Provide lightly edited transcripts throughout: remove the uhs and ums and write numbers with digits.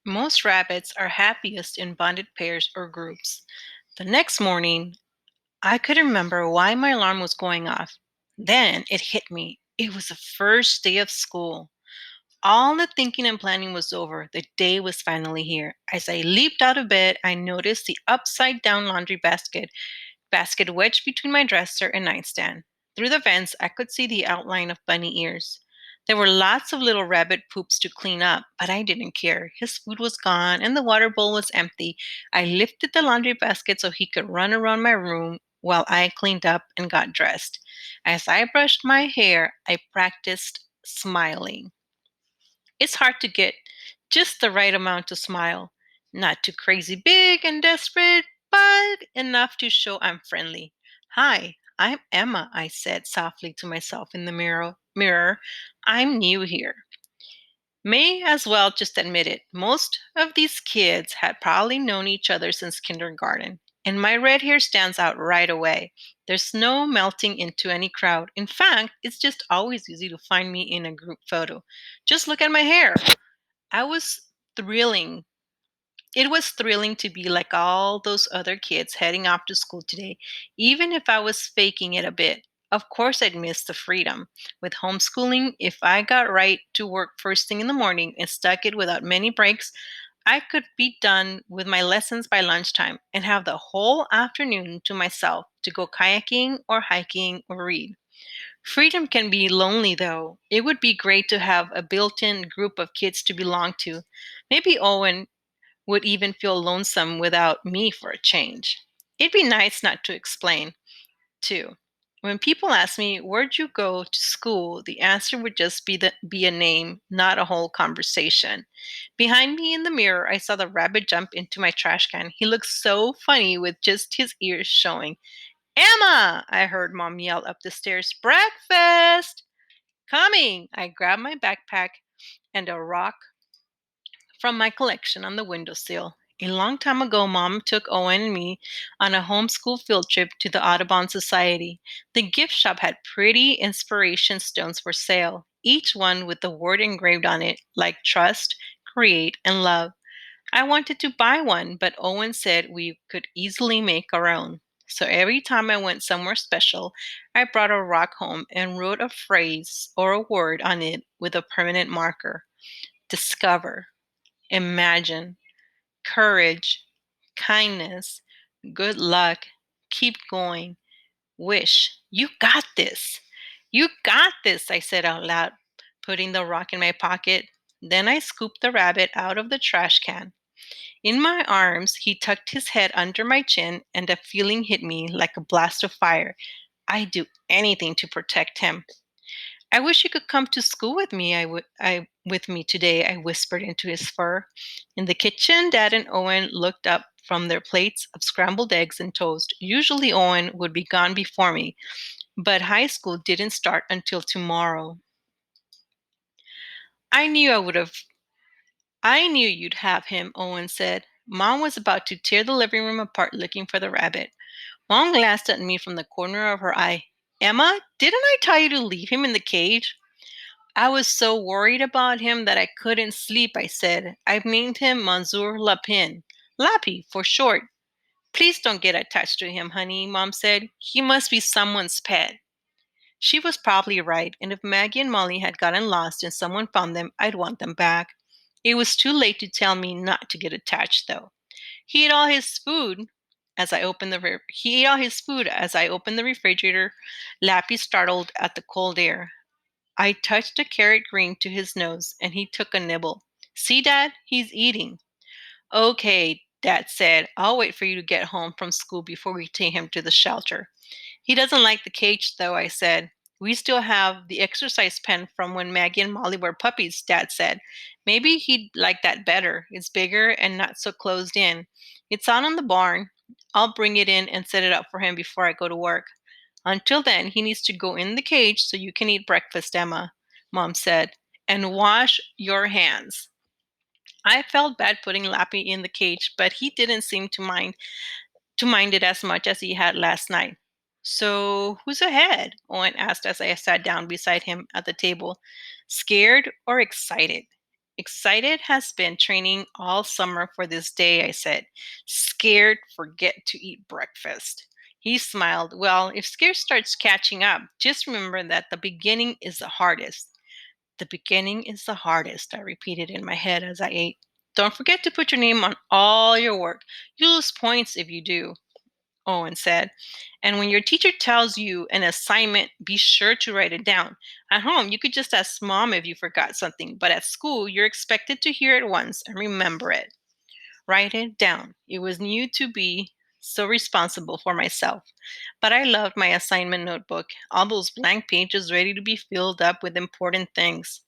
Most rabbits are happiest in bonded pairs or groups. The next morning, I couldn't remember why my alarm was going off. Then it hit me. It was the first day of school. All the thinking and planning was over. The day was finally here. As I leaped out of bed, I noticed the upside down laundry basket wedged between my dresser and nightstand. Through the vents, I could see the outline of bunny ears. There were lots of little rabbit poops to clean up, but I didn't care. His food was gone and the water bowl was empty. I lifted the laundry basket so he could run around my room while I cleaned up and got dressed. As I brushed my hair, I practiced smiling. It's hard to get just the right amount to smile. Not too crazy big and desperate, but enough to show I'm friendly. Hi, I'm Emma, I said softly to myself in the mirror. I'm new here. May as well just admit it. Most of these kids had probably known each other since kindergarten. And my red hair stands out right away. There's no melting into any crowd. In fact, it's just always easy to find me in a group photo. Just look at my hair. I was thrilling. It was thrilling to be like all those other kids heading off to school today, even if I was faking it a bit. Of course, I'd miss the freedom. With homeschooling, if I got right to work first thing in the morning and stuck it without many breaks, I could be done with my lessons by lunchtime and have the whole afternoon to myself to go kayaking or hiking or read. Freedom can be lonely, though. It would be great to have a built in group of kids to belong to. Maybe Owen would even feel lonesome without me for a change. It'd be nice not to explain, too. When people ask me, "Where'd you go to school?" the answer would just be a name, not a whole conversation. Behind me in the mirror, I saw the rabbit jump into my trash can. He looked so funny with just his ears showing. "Emma!" I heard Mom yell up the stairs. "Breakfast!" "Coming!" I grabbed my backpack and a rock from my collection on the windowsill. A long time ago, Mom took Owen and me on a homeschool field trip to the Audubon Society. The gift shop had pretty inspiration stones for sale, each one with the word engraved on it, like trust, create, and love. I wanted to buy one, but Owen said we could easily make our own. So every time I went somewhere special, I brought a rock home and wrote a phrase or a word on it with a permanent marker. Discover, imagine, courage, kindness, good luck, keep going, wish. You got this. You got this, I said out loud, putting the rock in my pocket. Then I scooped the rabbit out of the trash can. In my arms, he tucked his head under my chin, and a feeling hit me like a blast of fire. I'd do anything to protect him. "I wish you could come to school with me. I with me today," I whispered into his fur. In the kitchen, Dad and Owen looked up from their plates of scrambled eggs and toast. Usually Owen would be gone before me, but high school didn't start until tomorrow. I knew I would have I knew you'd have him, Owen said. Mom was about to tear the living room apart looking for the rabbit. Mom glanced at me from the corner of her eye. "Emma, didn't I tell you to leave him in the cage?" "I was so worried about him that I couldn't sleep," I said. "I've named him Monsieur Lapin. Lappy for short." "Please don't get attached to him, honey," Mom said. "He must be someone's pet." She was probably right, and if Maggie and Molly had gotten lost and someone found them, I'd want them back. It was too late to tell me not to get attached, though. He ate all his food he ate all his food as I opened the refrigerator. Lappy startled at the cold air. I touched a carrot green to his nose, and he took a nibble. "See, Dad, he's eating." "Okay," Dad said. "I'll wait for you to get home from school before we take him to the shelter." "He doesn't like the cage, though," I said. "We still have the exercise pen from when Maggie and Molly were puppies," Dad said. "Maybe he'd like that better. It's bigger and not so closed in. It's out on the barn. I'll bring it in and set it up for him before I go to work. Until then, he needs to go in the cage so you can eat breakfast, Emma," Mom said, "and wash your hands." I felt bad putting Lappy in the cage, but he didn't seem to mind it as much as he had last night. "So, who's ahead?" Owen asked as I sat down beside him at the table. "Scared or excited?" Excited has been training all summer for this day, I said. Scared, forget to eat breakfast. He smiled. Well, if scare starts catching up, just remember that the beginning is the hardest. The beginning is the hardest, I repeated in my head as I ate. Don't forget to put your name on all your work. You lose points if you do, Owen said. And when your teacher tells you an assignment, be sure to write it down. At home, you could just ask mom if you forgot something, but at school, you're expected to hear it once and remember it. Write it down. It was new to be so responsible for myself. But I loved my assignment notebook, all those blank pages ready to be filled up with important things.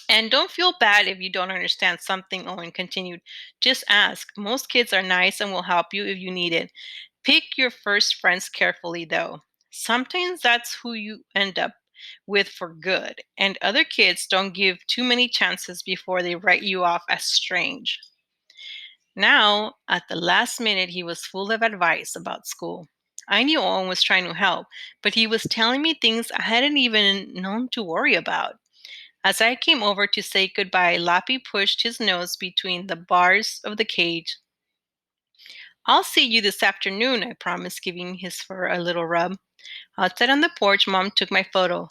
And don't feel bad if you don't understand something, Owen continued. Just ask. Most kids are nice and will help you if you need it. Pick your first friends carefully, though. Sometimes that's who you end up with for good, and other kids don't give too many chances before they write you off as strange. Now, at the last minute, he was full of advice about school. I knew Owen was trying to help, but he was telling me things I hadn't even known to worry about. As I came over to say goodbye, Lappy pushed his nose between the bars of the cage. I'll see you this afternoon, I promised, giving his fur a little rub. Outside on the porch, Mom took my photo.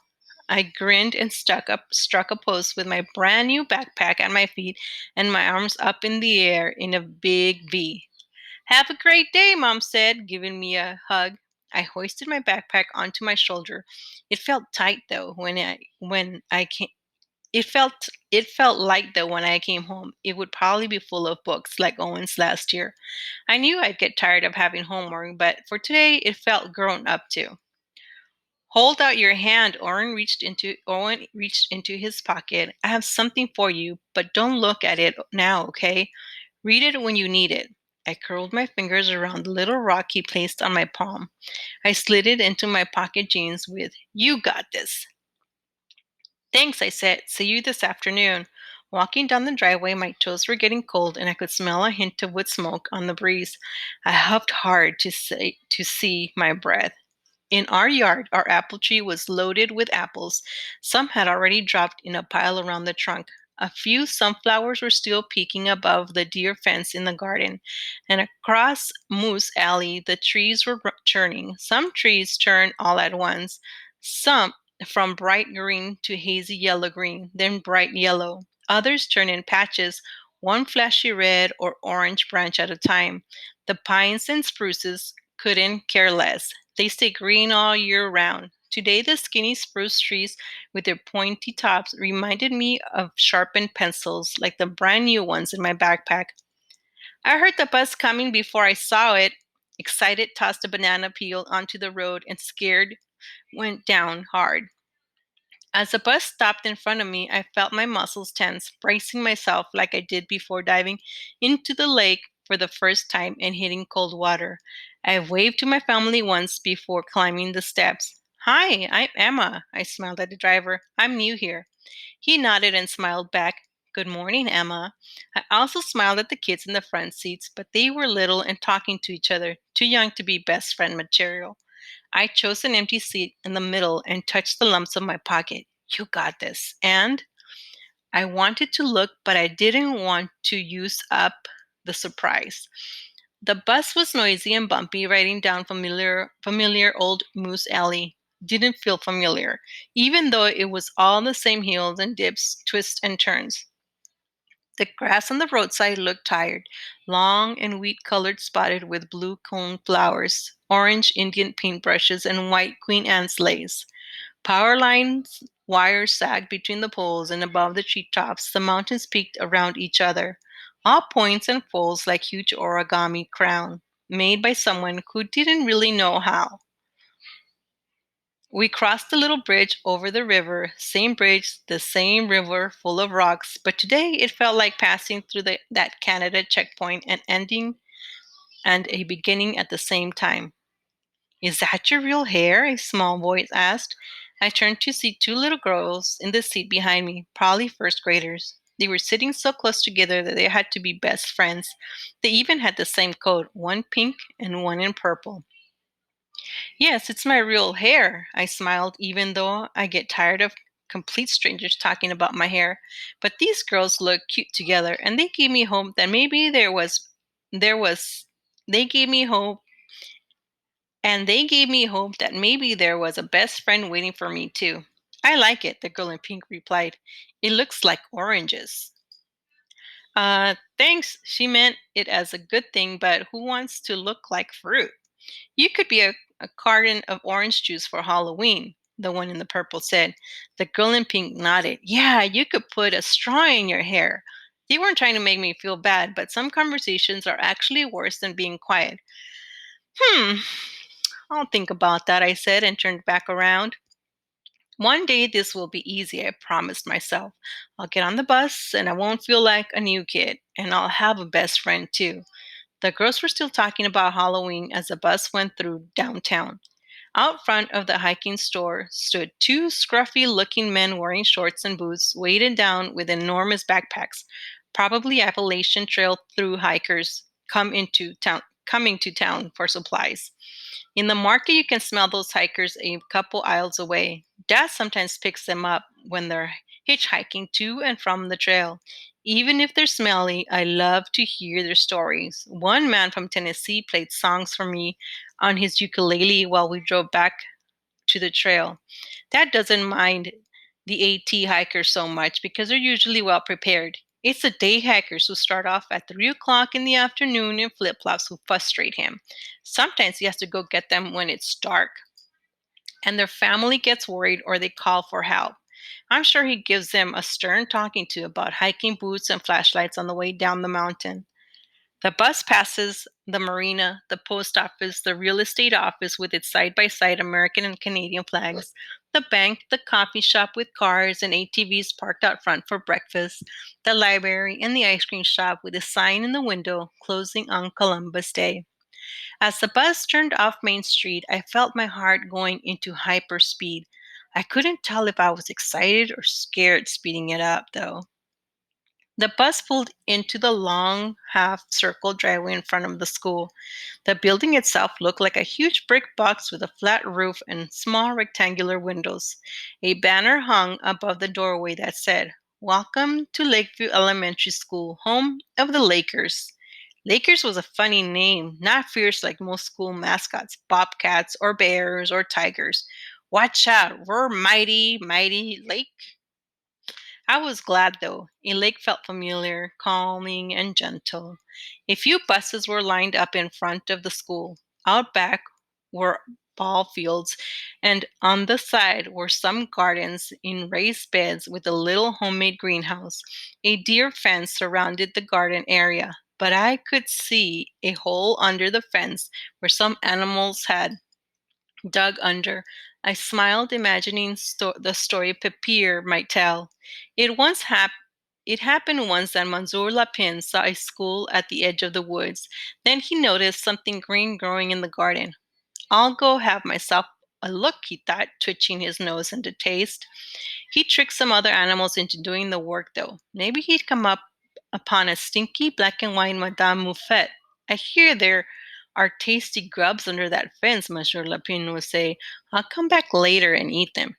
I grinned and struck a pose with my brand new backpack at my feet and my arms up in the air in a big V. Have a great day, Mom said, giving me a hug. I hoisted my backpack onto my shoulder. It felt tight though when I came it felt light though when I came home. It would probably be full of books like Owen's last year. I knew I'd get tired of having homework, but for today it felt grown up too. Hold out your hand, Owen reached into his pocket. I have something for you, but don't look at it now, okay? Read it when you need it. I curled my fingers around the little rock he placed on my palm. I slid it into my pocket jeans with, "You got this." Thanks, I said. See you this afternoon. Walking down the driveway, my toes were getting cold and I could smell a hint of wood smoke on the breeze. I huffed hard to see my breath. In our yard, our apple tree was loaded with apples. Some had already dropped in a pile around the trunk. A few sunflowers were still peeking above the deer fence in the garden. And across Moose Alley, the trees were turning. Some trees turned all at once, some from bright green to hazy yellow green, then bright yellow. Others turned in patches, one flashy red or orange branch at a time. The pines and spruces couldn't care less. They stay green all year round. Today, the skinny spruce trees with their pointy tops reminded me of sharpened pencils, like the brand new ones in my backpack. I heard the bus coming before I saw it. Excited, tossed a banana peel onto the road and scared, went down hard. As the bus stopped in front of me, I felt my muscles tense, bracing myself like I did before diving into the lake for the first time and hitting cold water. I waved to my family once before climbing the steps. "Hi, I'm Emma," I smiled at the driver. "I'm new here." He nodded and smiled back. "Good morning, Emma." I also smiled at the kids in the front seats, but they were little and talking to each other, too young to be best friend material. I chose an empty seat in the middle and touched the lumps of my pocket. "You got this." And I wanted to look, but I didn't want to use up the surprise. The bus was noisy and bumpy, riding down familiar old Moose Alley. Didn't feel familiar, even though it was all the same hills and dips, twists and turns. The grass on the roadside looked tired, long and wheat colored, spotted with blue cone flowers, orange Indian paintbrushes, and white Queen Anne's lace. Power lines, wires sagged between the poles, and above the treetops, the mountains peaked around each other, all points and folds like huge origami crown, made by someone who didn't really know how. We crossed the little bridge over the river, same bridge, the same river full of rocks, but today it felt like passing through that Canada checkpoint and ending and a beginning at the same time. "Is that your real hair?" a small voice asked. I turned to see two little girls in the seat behind me, probably first graders. They were sitting so close together that they had to be best friends. They even had the same coat, one pink and one in purple. "Yes, it's my real hair," I smiled, even though I get tired of complete strangers talking about my hair. But these girls look cute together, and they gave me hope that maybe there was they gave me hope they gave me hope that maybe there was a best friend waiting for me too. I like it, the girl in pink replied. It looks like oranges. Thanks. She meant it as a good thing, but who wants to look like fruit? You could be a carton of orange juice for Halloween, the one in the purple said. The girl in pink nodded. Yeah, you could put a straw in your hair. They weren't trying to make me feel bad, but some conversations are actually worse than being quiet. Hmm, I'll think about that, I said and turned back around. One day this will be easy, I promised myself. I'll get on the bus and I won't feel like a new kid, and I'll have a best friend too. The girls were still talking about Halloween as the bus went through downtown. Out front of the hiking store stood two scruffy looking men wearing shorts and boots, weighted down with enormous backpacks, probably Appalachian Trail through hikers coming to town for supplies. In the market, you can smell those hikers a couple aisles away. Dad sometimes picks them up when they're hitchhiking to and from the trail. Even if they're smelly, I love to hear their stories. One man from Tennessee played songs for me on his ukulele while we drove back to the trail. Dad doesn't mind the AT hikers so much because they're usually well prepared. It's the day hikers who start off at 3 o'clock in the afternoon in flip flops who frustrate him. Sometimes he has to go get them when it's dark and their family gets worried or they call for help. I'm sure he gives them a stern talking to about hiking boots and flashlights on the way down the mountain. The bus passes the marina, the post office, the real estate office with its side by side American and Canadian flags, the bank, the coffee shop with cars and ATVs parked out front for breakfast, the library, and the ice cream shop with a sign in the window closing on Columbus Day. As the bus turned off Main Street, I felt my heart going into hyperspeed. I couldn't tell if I was excited or scared speeding it up, though. The bus pulled into the long half circle driveway in front of the school. The building itself looked like a huge brick box with a flat roof and small rectangular windows. A banner hung above the doorway that said, Welcome to Lakeview Elementary School, home of the Lakers. Lakers was a funny name, not fierce like most school mascots, bobcats or bears or tigers. Watch out, we're mighty, mighty Lake. I was glad though. A lake felt familiar, calming, and gentle. A few buses were lined up in front of the school. Out back were ball fields, and on the side were some gardens in raised beds with a little homemade greenhouse. A deer fence surrounded the garden area, but I could see a hole under the fence where some animals had dug under. I smiled, imagining the story Pepir might tell. It once happened. It happened once that Mansour Lapin saw a school at the edge of the woods. Then he noticed something green growing in the garden. I'll go have myself a look, he thought, twitching his nose into taste. He tricked some other animals into doing the work, though. Maybe he'd come up upon a stinky black and white Madame Moufette. I hear there are tasty grubs under that fence, Monsieur Lapin would say. I'll come back later and eat them.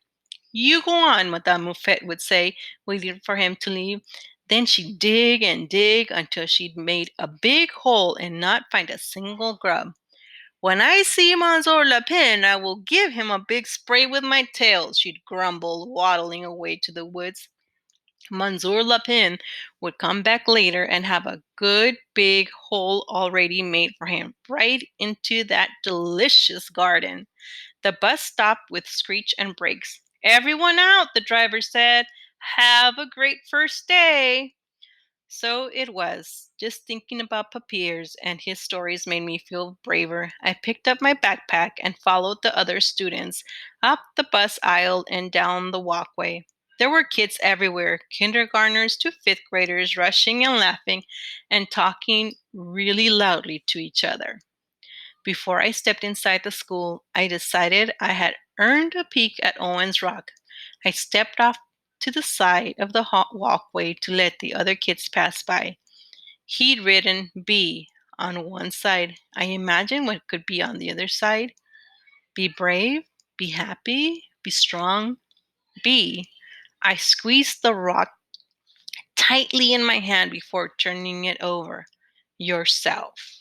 You go on, Madame Moufette would say, waiting for him to leave. Then she'd dig and dig until she'd made a big hole and not find a single grub. When I see Monsieur Lapin, I will give him a big spray with my tail, she'd grumble, waddling away to the woods. Monsieur Lapin would come back later and have a good big hole already made for him, right into that delicious garden. The bus stopped with screech and brakes. Everyone out, the driver said. Have a great first day. So it was. Just thinking about Papiers and his stories made me feel braver. I picked up my backpack and followed the other students up the bus aisle and down the walkway. There were kids everywhere, kindergartners to fifth graders, rushing and laughing and talking really loudly to each other. Before I stepped inside the school, I decided I had earned a peek at Owen's Rock. I stepped off to the side of the walkway to let the other kids pass by. He'd written B on one side. I imagined what could be on the other side. Be brave, be happy, be strong, be. I squeezed the rock tightly in my hand before turning it over. Yourself.